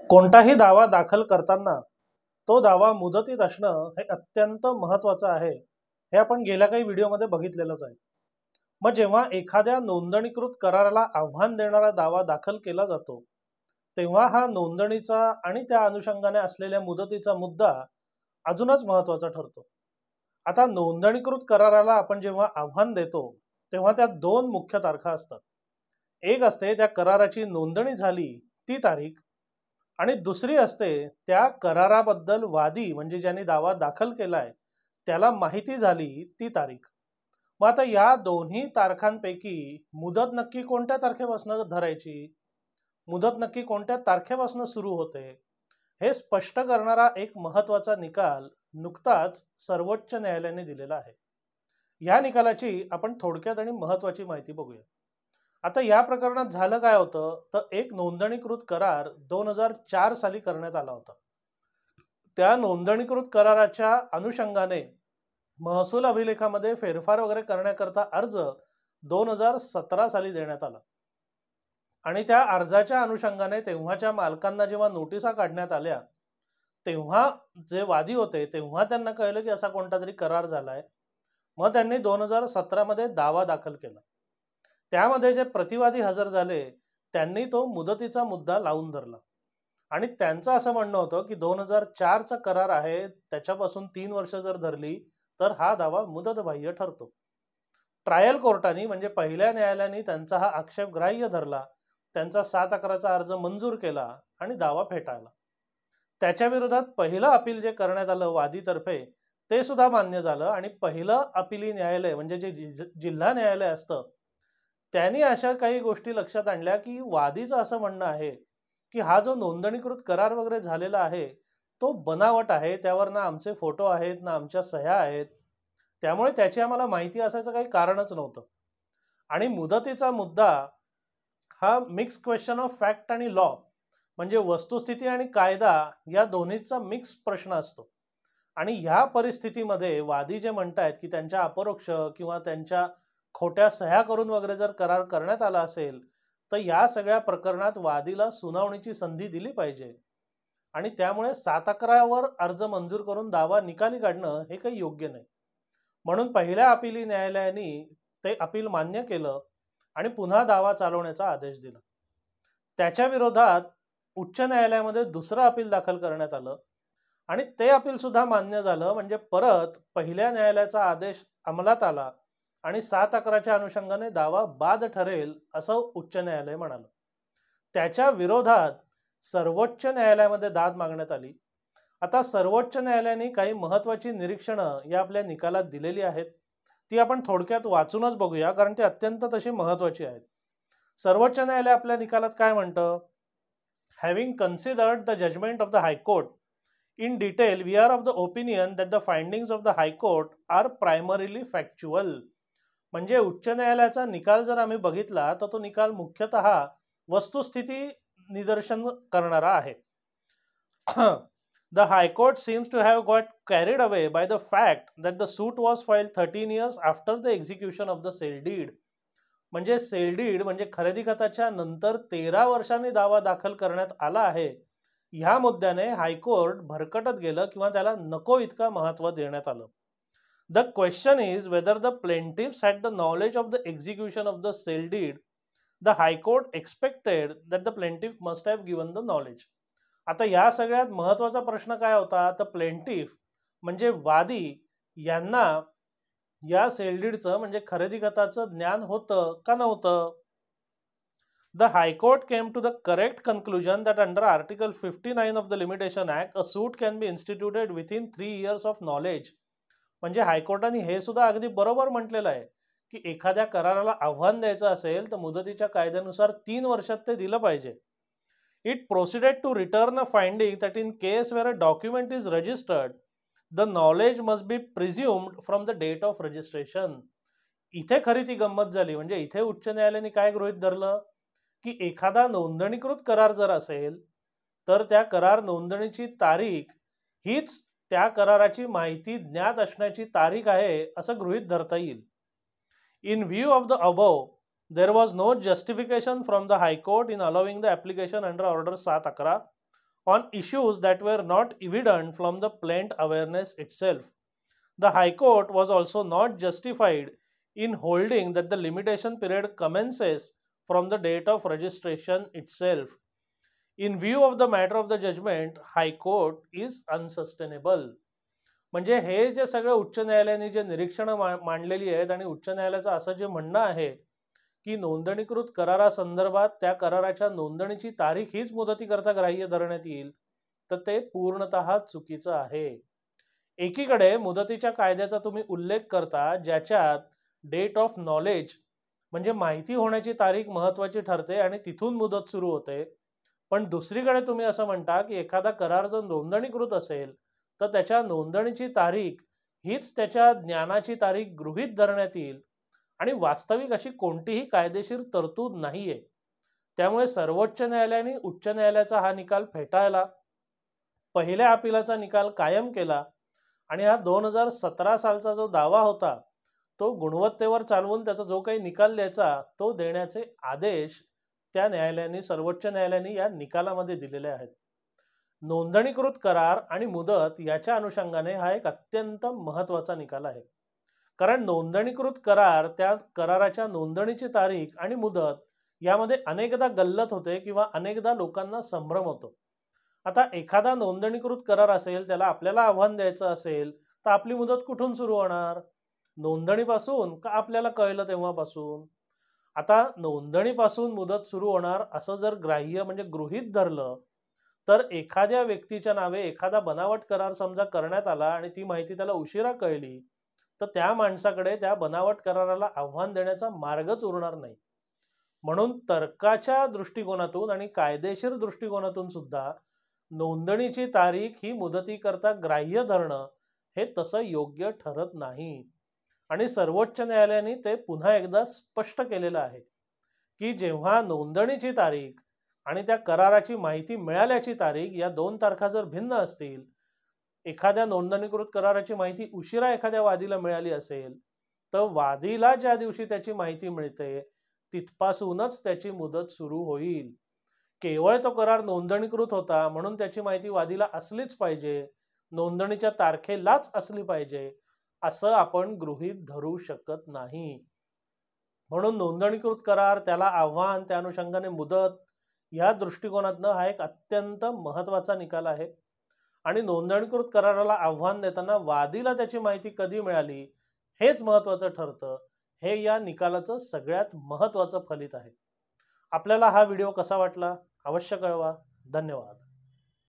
कोणताही दावा दाखल करताना तो दावा मुदतीत असणं हे अत्यंत महत्त्वाचं आहे. हे आपण गेल्या काही व्हिडिओमध्ये बघितलेलंच आहे. मग जेव्हा एखाद्या नोंदणीकृत कराराला आव्हान देणारा दावा दाखल केला जातो, तेव्हा हा नोंदणीचा आणि त्या अनुषंगाने असलेल्या मुदतीचा मुद्दा अजूनच महत्त्वाचा ठरतो. आता नोंदणीकृत कराराला आपण जेव्हा आव्हान देतो, तेव्हा त्यात दोन मुख्य तारखा असतात. एक असते त्या कराराची नोंदणी झाली ती तारीख, आणि दुसरी असते त्या कराराबद्दल वादी म्हणजे ज्यांनी दावा दाखल केलाय त्याला माहिती झाली ती तारीख. मग आता या दोन्ही तारखांपैकी मुदत नक्की कोणत्या तारखेपासून धरायची, मुदत नक्की कोणत्या तारखेपासून सुरू होते, हे स्पष्ट करणारा एक महत्त्वाचा निकाल नुकताच सर्वोच्च न्यायालयाने दिलेला आहे. या निकालाची आपण थोडक्यात आणि महत्त्वाची माहिती बघूया. आता या प्रकरणात झालं काय होतं, तर एक नोंदणीकृत करार 2004 साली करण्यात आला होता. त्या नोंदणीकृत कराराच्या अनुषंगाने महसूल अभिलेखामध्ये फेरफार वगैरे करण्याकरता अर्ज 2017 साली देण्यात आला. आणि त्या अर्जाच्या अनुषंगाने तेव्हाच्या मालकांना जेव्हा नोटिसा काढण्यात आल्या, तेव्हा जे वादी होते तेव्हा त्यांना कळलं की असा कोणता तरी करार झालाय. मग त्यांनी 2017 मध्ये दावा दाखल केला. त्यामध्ये जे प्रतिवादी हजर झाले त्यांनी तो मुदतीचा मुद्दा लावून धरला आणि त्यांचं असं म्हणणं होतं की 2004चा करार आहे, त्याच्यापासून 3 वर्ष जर धरली तर हा दावा मुदतबाह्य ठरतो. ट्रायल कोर्टाने म्हणजे पहिल्या न्यायालयाने त्यांचा हा आक्षेप ग्राह्य धरला, त्यांचा 7/11चा अर्ज मंजूर केला आणि दावा फेटाळला. त्याच्या विरोधात पहिलं अपील जे करण्यात आलं वादीतर्फे ते सुद्धा मान्य झालं आणि पहिलं अपिली न्यायालय म्हणजे जे जिल्हा न्यायालय असतं त्यांनी अशा काही गोष्टी लक्षात आणल्या की वादीचं असं म्हणणं आहे की हा जो नोंदणीकृत करार वगैरे झालेला आहे तो बनावट आहे, त्यावर ना आमचे फोटो आहेत ना आमच्या सह्या आहेत, त्यामुळे त्याची आम्हाला माहिती असायचं काही कारणच नव्हतं. आणि मुदतीचा मुद्दा हा मिक्स क्वेश्चन ऑफ फॅक्ट आणि लॉ म्हणजे वस्तुस्थिती आणि कायदा या दोन्हीचा मिक्स प्रश्न असतो. आणि ह्या परिस्थितीमध्ये वादी जे म्हणतायत की त्यांच्या अपरोक्ष किंवा त्यांच्या खोट्या सह्या करून वगैरे जर करार करण्यात आला असेल तर या सगळ्या प्रकरणात वादीला सुनावणीची संधी दिली पाहिजे. आणि त्यामुळे 7/11वर अर्ज मंजूर करून दावा निकाली काढणं हे काही योग्य नाही. म्हणून पहिल्या अपिली न्यायालयाने ते अपील मान्य केलं आणि पुन्हा दावा चालवण्याचा आदेश दिला. त्याच्या विरोधात उच्च न्यायालयामध्ये दुसरं अपील दाखल करण्यात आलं आणि ते अपील सुद्धा मान्य झालं. म्हणजे परत पहिल्या न्यायालयाचा आदेश अंमलात आला आणि 7/11च्या अनुषंगाने दावा बाद ठरेल असं उच्च न्यायालय म्हणालं. त्याच्या विरोधात सर्वोच्च न्यायालयामध्ये दाद मागण्यात आली. आता सर्वोच्च न्यायालयाने काही महत्त्वाची निरीक्षणं या आपल्या निकालात दिलेली आहेत, ती आपण थोडक्यात वाचूनच बघूया कारण ती अत्यंत तशी महत्त्वाची आहेत. सर्वोच्च न्यायालय आपल्या निकालात काय म्हणतं, having considered the judgment of the high court in detail, we are of the opinion that the findings of the High Court are primarily factual. म्हणजे उच्च न्यायालयाचा निकाल जर आम्ही बघितला तर तो निकाल मुख्यतः वस्तुस्थिती निदर्शन करणारा आहे. The High Court seems to have got carried away by the fact that the suit was filed 13 years after the execution of the sale deed. म्हणजे सेल डीड म्हणजे खरेदी खताच्या नंतर 13 वर्षांनी दावा दाखल करण्यात आला आहे. ह्या मुद्द्याने हायकोर्ट भरकटत गेलं किंवा त्याला नको इतका महत्त्व देण्यात आलं. The question is whether the plaintiffs had the knowledge of the execution of the sale deed. The high court expected that the plaintiff must have given the knowledge. आता या सगळ्यात महत्त्वाचा प्रश्न काय होता, तर प्लेंटिफ म्हणजे वादी यांना या सेल डीडचं म्हणजे खरेदी खताचं ज्ञान होतं का नव्हतं. The High Court came to the correct conclusion that under Article 59 of the Limitation Act, a suit can be instituted within 3 years of knowledge. म्हणजे हायकोर्टाने हे सुद्धा अगदी बरोबर म्हटलेलं आहे की एखाद्या कराराला आव्हान द्यायचं असेल तर मुदतीच्या कायद्यानुसार 3 वर्षात ते दिलं पाहिजे. It proceeded to return a finding that in case where a document is registered, the knowledge must be presumed from the date of registration. इथे खरी ती गंमत झाली. म्हणजे इथे उच्च न्यायालयाने काय गृहीत धरलं की एखादा नोंदणीकृत करार जर असेल तर त्या करार नोंदणीची तारीख हीच त्या कराराची माहिती ज्ञात असण्याची तारीख आहे असं गृहीत धरता येईल. In view of the above there was no justification from the high court in allowing the application under order 7/11 on issues that were not evident from the plaint awareness itself. The High Court was also not justified in holding that the limitation period commences from the date of registration itself. In view of the matter of the judgment, High Court is unsustainable. म्हणजे हे जे सगळं उच्च न्यायालयाने जे निरीक्षणं मांडलेली आहेत आणि उच्च न्यायालयाचं असं जे म्हणणं आहे की नोंदणीकृत करारासंदर्भात त्या कराराच्या नोंदणीची तारीख हीच मुदतीकरता ग्राह्य धरण्यात येईल, तर ते पूर्णतः चुकीचं आहे. एकीकडे मुदतीच्या कायद्याचा तुम्ही उल्लेख करता ज्याच्यात डेट ऑफ नॉलेज म्हणजे माहिती होण्याची तारीख महत्वाची ठरते आणि तिथून मुदत सुरू होते, पण दुसरीकडे तुम्ही असं म्हणता की एखादा करार जर नोंदणीकृत असेल तर त्याच्या नोंदणीची तारीख हीच त्याच्या ज्ञानाची तारीख गृहीत धरण्यात येईल आणि वास्तविक अशी कोणतीही कायदेशीर तरतूद नाहीये. त्यामुळे सर्वोच्च न्यायालयाने उच्च न्यायालयाचा हा निकाल फेटाळला, पहिल्या अपिलाचा निकाल कायम केला आणि हा 2017 सालचा जो दावा होता तो गुणवत्तेवर चालवून त्याचा जो काही निकाल द्यायचा तो देण्याचे आदेश त्या न्यायालयाने सर्वोच्च न्यायालयाने या निकालामध्ये दिलेले आहेत. नोंदणीकृत करार आणि मुदत याच्या अनुषंगाने हा एक अत्यंत महत्वाचा निकाल आहे. कारण नोंदणीकृत करार त्या कराराच्या नोंदणीची तारीख आणि मुदत यामध्ये अनेकदा गल्लत होते किंवा अनेकदा लोकांना संभ्रम होतो. आता एखादा नोंदणीकृत करार असेल त्याला आपल्याला आव्हान द्यायचं असेल तर आपली मुदत कुठून सुरू होणार? नोंदणीपासून का आपल्याला कळलं तेव्हापासून? आता नोंदणीपासून मुदत सुरू होणार असं जर ग्राह्य म्हणजे गृहीत धरलं तर एखाद्या व्यक्तीच्या नावे एखादा बनावट करार समजा करण्यात आला आणि ती माहिती त्याला उशिरा कळली तर त्या माणसाकडे त्या बनावट कराराला आव्हान देण्याचा मार्गच उरणार नाही. म्हणून तर्काच्या दृष्टिकोनातून आणि कायदेशीर दृष्टिकोनातून सुद्धा नोंदणीची तारीख ही मुदतीकरता ग्राह्य धरणं हे तसं योग्य ठरत नाही. आणि सर्वोच्च न्यायालयाने ते पुन्हा एकदा स्पष्ट केलेलं आहे की जेव्हा नोंदणीची तारीख आणि त्या कराराची माहिती मिळाल्याची तारीख या दोन तारखा जर भिन्न असतील, एखाद्या नोंदणीकृत कराराची माहिती उशिरा एखाद्या वादीला मिळाली असेल तर वादीला ज्या दिवशी त्याची माहिती मिळते तिथपासूनच त्याची मुदत सुरू होईल. केवळ तो करार नोंदणीकृत होता म्हणून त्याची माहिती वादीला असलीच पाहिजे, नोंदणीच्या तारखेलाच असली पाहिजे असं आपण गृहीत धरू शकत नाही. म्हणून नोंदणीकृत करार, त्याला आव्हान, त्या अनुषंगाने मुदत या दृष्टिकोनातनं हा एक अत्यंत महत्वाचा निकाल आहे. आणि नोंदणीकृत कराराला आव्हान देताना वादीला त्याची माहिती कधी मिळाली हेच महत्वाचं ठरतं. हे या निकालाचं सगळ्यात महत्वाचं फलित आहे. आपल्याला हा व्हिडिओ कसा वाटला अवश्य कळवा. धन्यवाद.